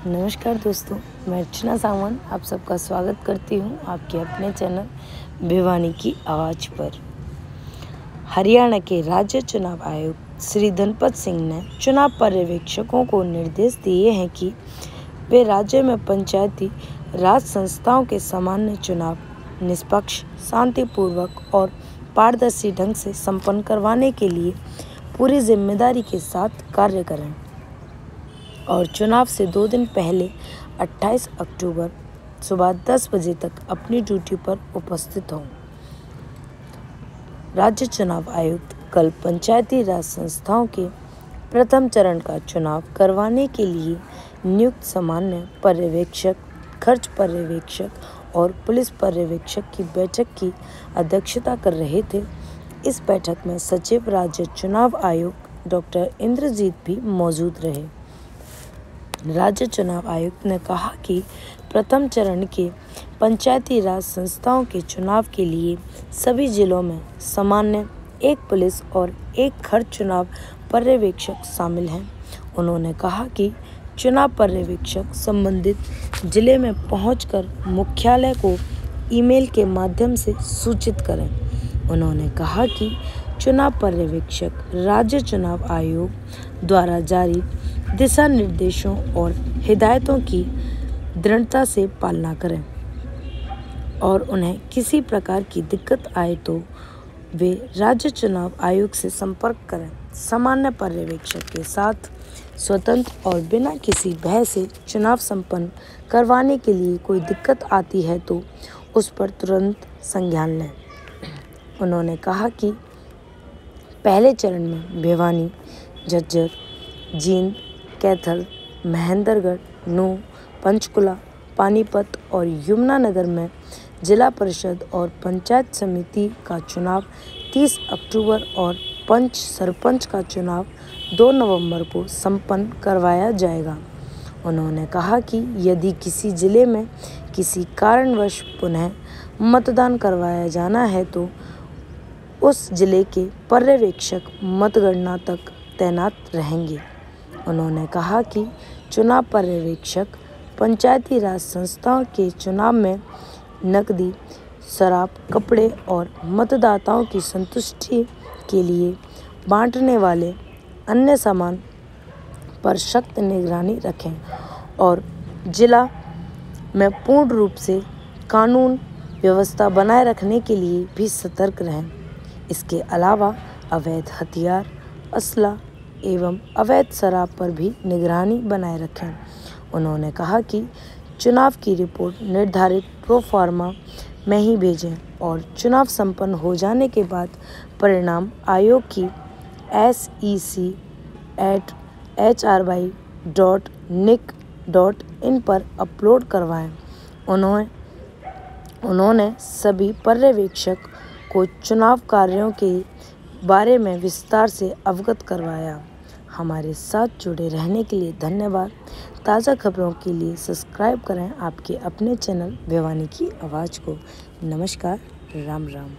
नमस्कार दोस्तों, मैं अर्चना सावंत आप सबका स्वागत करती हूं आपके अपने चैनल भिवानी की आवाज़ पर। हरियाणा के राज्य चुनाव आयुक्त श्री धनपत सिंह ने चुनाव पर्यवेक्षकों को निर्देश दिए हैं कि वे राज्य में पंचायती राज संस्थाओं के सामान्य चुनाव निष्पक्ष, शांतिपूर्वक और पारदर्शी ढंग से संपन्न करवाने के लिए पूरी जिम्मेदारी के साथ कार्य करें और चुनाव से 2 दिन पहले 28 अक्टूबर सुबह 10 बजे तक अपनी ड्यूटी पर उपस्थित हों। राज्य चुनाव आयुक्त कल पंचायती राज संस्थाओं के प्रथम चरण का चुनाव करवाने के लिए नियुक्त सामान्य पर्यवेक्षक, खर्च पर्यवेक्षक और पुलिस पर्यवेक्षक की बैठक की अध्यक्षता कर रहे थे। इस बैठक में सचिव राज्य चुनाव आयोग डॉक्टर इंद्रजीत भी मौजूद रहे। राज्य चुनाव आयुक्त ने कहा कि प्रथम चरण के पंचायती राज संस्थाओं के चुनाव के लिए सभी जिलों में सामान्य 1 पुलिस और 1 खर्च चुनाव पर्यवेक्षक शामिल हैं। उन्होंने कहा कि चुनाव पर्यवेक्षक संबंधित जिले में पहुंचकर मुख्यालय को ईमेल के माध्यम से सूचित करें। उन्होंने कहा कि चुनाव पर्यवेक्षक राज्य चुनाव आयोग द्वारा जारी दिशा निर्देशों और हिदायतों की दृढ़ता से पालना करें और उन्हें किसी प्रकार की दिक्कत आए तो वे राज्य चुनाव आयोग से संपर्क करें। सामान्य पर्यवेक्षक के साथ स्वतंत्र और बिना किसी भय से चुनाव संपन्न करवाने के लिए कोई दिक्कत आती है तो उस पर तुरंत संज्ञान लें। उन्होंने कहा कि पहले चरण में भिवानी, झज्जर, जींद, कैथल, महेंद्रगढ़, नूंह, पंचकुला, पानीपत और यमुनानगर में जिला परिषद और पंचायत समिति का चुनाव 30 अक्टूबर और पंच सरपंच का चुनाव 2 नवंबर को संपन्न करवाया जाएगा। उन्होंने कहा कि यदि किसी जिले में किसी कारणवश पुनः मतदान करवाया जाना है तो उस जिले के पर्यवेक्षक मतगणना तक तैनात रहेंगे। उन्होंने कहा कि चुनाव पर्यवेक्षक पंचायती राज संस्थाओं के चुनाव में नकदी, शराब, कपड़े और मतदाताओं की संतुष्टि के लिए बांटने वाले अन्य सामान पर सख्त निगरानी रखें और जिला में पूर्ण रूप से कानून व्यवस्था बनाए रखने के लिए भी सतर्क रहें। इसके अलावा अवैध हथियार, असला एवं अवैध शराब पर भी निगरानी बनाए रखें। उन्होंने कहा कि चुनाव की रिपोर्ट निर्धारित प्रोफार्मा में ही भेजें और चुनाव संपन्न हो जाने के बाद परिणाम आयोग की sec@hry.nic.in पर अपलोड करवाएं। उन्होंने सभी पर्यवेक्षक को चुनाव कार्यों के बारे में विस्तार से अवगत करवाया। हमारे साथ जुड़े रहने के लिए धन्यवाद। ताज़ा खबरों के लिए सब्सक्राइब करें आपके अपने चैनल भिवानी की आवाज़ को। नमस्कार, राम राम।